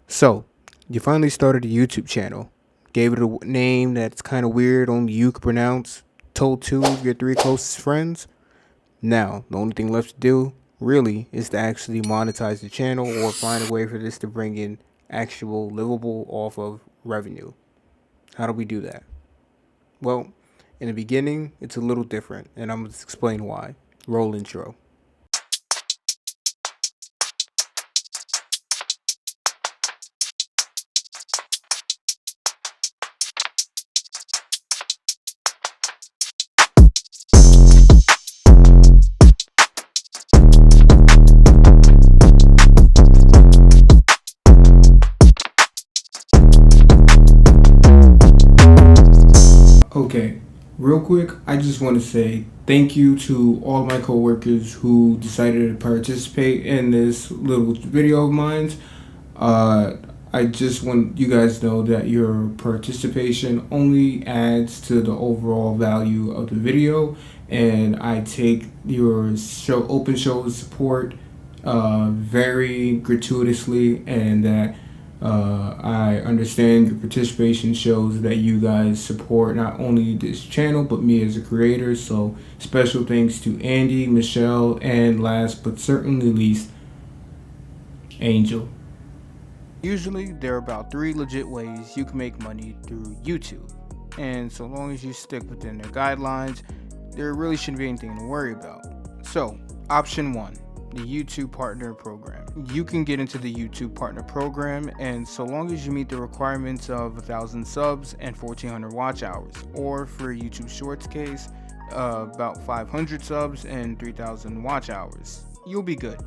So, you finally started a YouTube channel, gave it a name that's kind of weird, only you could pronounce, told two of your three closest friends. Now, the only thing left to do, really, is to actually monetize the channel or find a way for this to bring in actual livable off of revenue. How do we do that? Well, in the beginning, it's a little different, and I'm going to explain why. Roll intro. Okay, real quick, I just want to say thank you to all my coworkers who decided to participate in this little video of mine. Uh, I just want you guys to know that your participation only adds to the overall value of the video, and I take your open show support very gratuitously, and that I understand your participation shows that you guys support not only this channel but me as a creator. So special thanks to Andy, Michelle, and last but certainly least, Angel. Usually, there are about 3 legit ways you can make money through YouTube, and so long as you stick within their guidelines, there really shouldn't be anything to worry about. So, option 1, the YouTube Partner Program. You can get into the YouTube Partner Program, and so long as you meet the requirements of 1,000 subs and 1,400 watch hours, or for YouTube Shorts case, about 500 subs and 3,000 watch hours, you'll be good.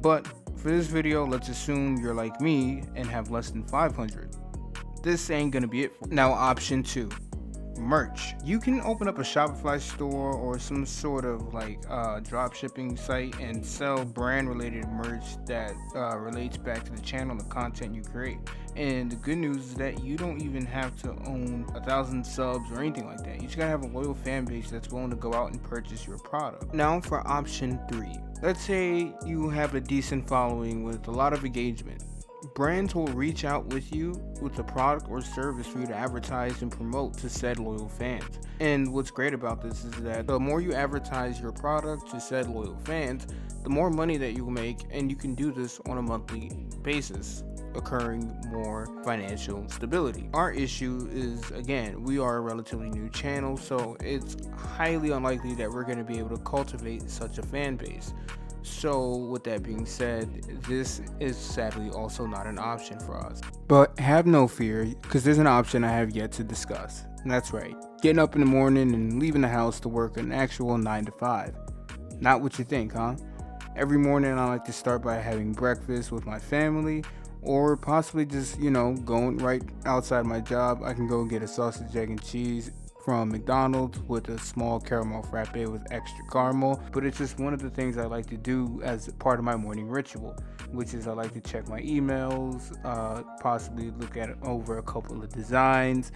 But for this video, let's assume you're like me and have less than 500. This ain't gonna be it. Now, option 2, merch. You can open up a Shopify store or some sort of drop shipping site and sell brand related merch that relates back to the channel and the content you create. And the good news is that you don't even have to own 1,000 subs or anything like that. You just gotta have a loyal fan base that's willing to go out and purchase your product. Now for option 3. Let's say you have a decent following with a lot of engagement. Brands will reach out with you with a product or service for you to advertise and promote to said loyal fans. And what's great about this is that the more you advertise your product to said loyal fans, the more money that you will make, and you can do this on a monthly basis, occurring more financial stability. Our issue is, again, we are a relatively new channel, so it's highly unlikely that we're going to be able to cultivate such a fan base. So with that being said, this is sadly also not an option for us. But have no fear, because there's an option I have yet to discuss. And that's right, getting up in the morning and leaving the house to work an actual 9 to 5. Not what you think, huh? Every morning I like to start by having breakfast with my family, or possibly just, going right outside my job. I can go get a sausage, egg, and cheese from McDonald's with a small caramel frappe with extra caramel. But it's just one of the things I like to do as part of my morning ritual, which is I like to check my emails, possibly look at over a couple of designs,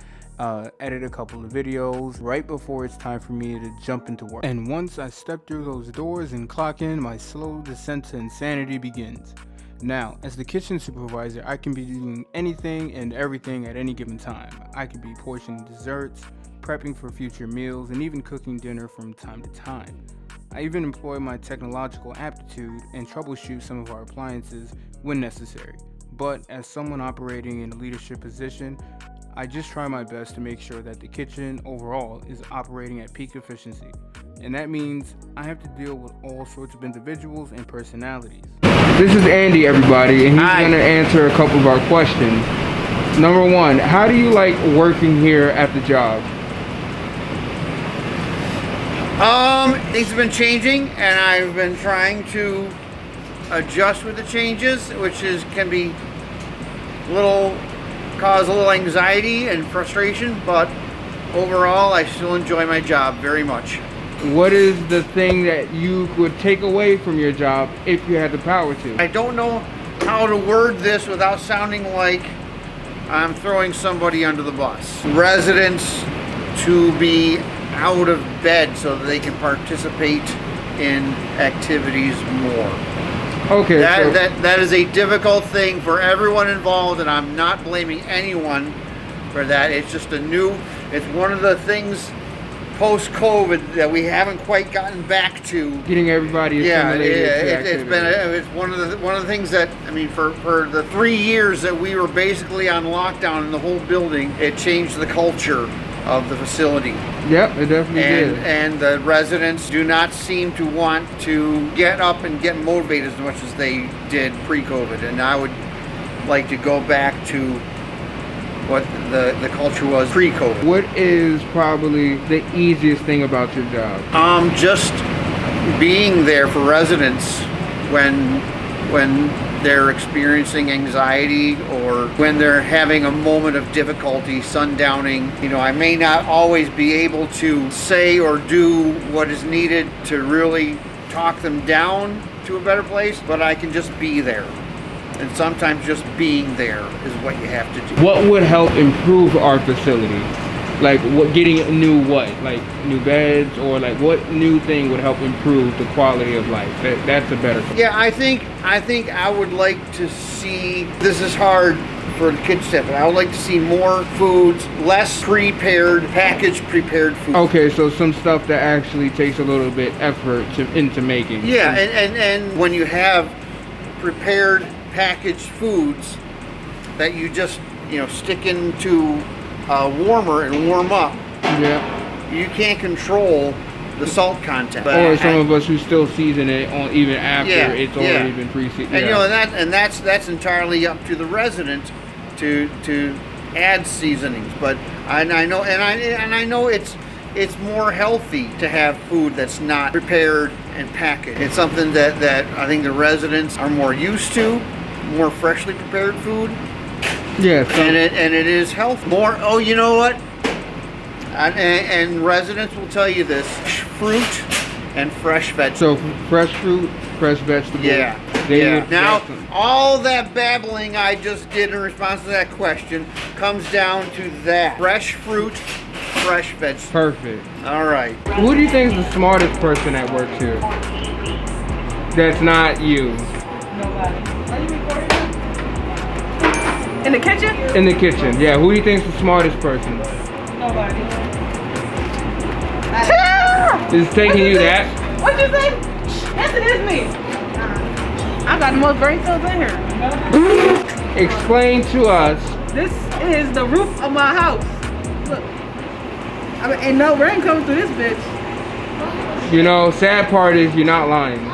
edit a couple of videos right before it's time for me to jump into work. And once I step through those doors and clock in, my slow descent to insanity begins. Now, as the kitchen supervisor, I can be doing anything and everything at any given time. I could be portioning desserts, prepping for future meals, and even cooking dinner from time to time. I even employ my technological aptitude and troubleshoot some of our appliances when necessary. But as someone operating in a leadership position, I just try my best to make sure that the kitchen overall is operating at peak efficiency. And that means I have to deal with all sorts of individuals and personalities. This is Andy, everybody, and he's going to answer a couple of our questions. Number 1, how do you like working here at the job? Things have been changing, and I've been trying to adjust with the changes, which can be cause a little anxiety and frustration, but overall I still enjoy my job very much. What is the thing that you would take away from your job if you had the power to? I don't know how to word this without sounding like I'm throwing somebody under the bus. Residents to be out of bed so that they can participate in activities more. Okay. That is a difficult thing for everyone involved, and I'm not blaming anyone for that. It's just it's one of the things post-COVID that we haven't quite gotten back to. Getting everybody assimilated. It's one of the things that, I mean, for the 3 years that we were basically on lockdown in the whole building, it changed the culture of the facility. Yep, it definitely did. And the residents do not seem to want to get up and get motivated as much as they did pre-COVID. And I would like to go back to what the culture was pre-COVID. What is probably the easiest thing about your job? Just being there for residents when they're experiencing anxiety or when they're having a moment of difficulty, sundowning. You know, I may not always be able to say or do what is needed to really talk them down to a better place, but I can just be there. And sometimes just being there is what you have to do. What would help improve our facility? Like getting new beds, or like what new thing would help improve the quality of life? That's a better thing. Yeah, I think I would like to see, this is hard for the kids to, but I would like to see more foods, less packaged prepared food. Okay, so some stuff that actually takes a little bit effort into making. Yeah, and when you have prepared packaged foods that you just, stick into a warmer and warm up. Yeah. You can't control the salt content. Or some of us who still season it on even after it's already been pre-seasoned. And that's entirely up to the resident to add seasonings. But I know it's more healthy to have food that's not prepared and packaged. It's something that I think the residents are more used to, more freshly prepared food. Yes, and it is health more. Oh, you know what? And residents will tell you this: fruit and fresh vegetables. So fresh fruit, fresh vegetables. Yeah. Now, all that babbling I just did in response to that question comes down to that: fresh fruit, fresh vegetables. Perfect. All right. Who do you think is the smartest person that works here? That's not you. Nobody. Are you recording? In the kitchen? In the kitchen, yeah. Who do you think is the smartest person? Nobody. Is taking you that? What'd you say? Yes, it is me. I got the most brain cells in here. Explain to us. This is the roof of my house. Look. I mean, ain't no rain coming through this bitch. Sad part is you're not lying.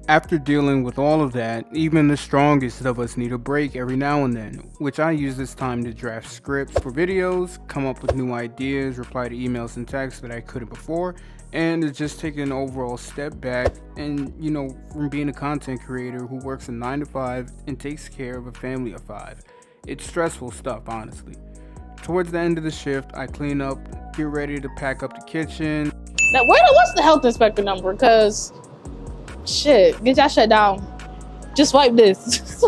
After dealing with all of that, even the strongest of us need a break every now and then, which I use this time to draft scripts for videos, come up with new ideas, reply to emails and texts that I couldn't before, and to just take an overall step back and, from being a content creator who works a 9 to 5 and takes care of a family of 5. It's stressful stuff, honestly. Towards the end of the shift, I clean up, get ready to pack up the kitchen. Now, what's the health inspector number? Because shit, get y'all shut down. Just wipe this.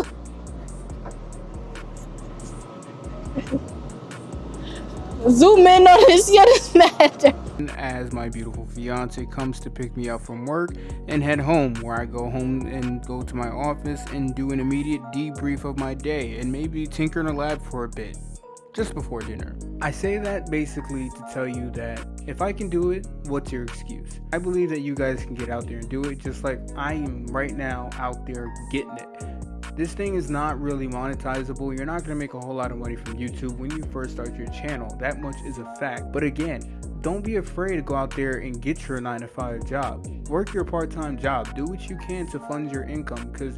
Zoom in on this, this matter. As my beautiful fiance comes to pick me up from work and head home, where I go home and go to my office and do an immediate debrief of my day and maybe tinker in the lab for a bit, just before dinner. I say that basically to tell you that if I can do it, what's your excuse? I believe that you guys can get out there and do it just like I am right now out there getting it. This thing is not really monetizable. You're not going to make a whole lot of money from YouTube when you first start your channel. That much is a fact. But again, don't be afraid to go out there and get your 9 to 5 job. Work your part-time job. Do what you can to fund your income, because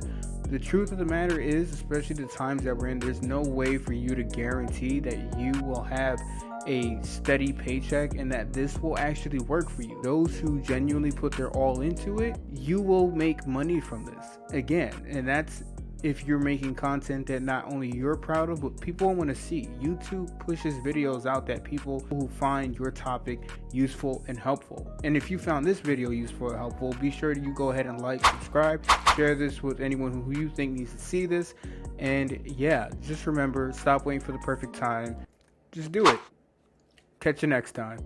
the truth of the matter is, especially the times that we're in, there's no way for you to guarantee that you will have a steady paycheck and that this will actually work for you. Those who genuinely put their all into it, you will make money from this. Again, and that's if you're making content that not only you're proud of, but people want to see. YouTube pushes videos out that people who find your topic useful and helpful. And if you found this video useful and helpful, be sure you go ahead and like, subscribe, share this with anyone who you think needs to see this. And yeah, just remember, stop waiting for the perfect time. Just do it. Catch you next time.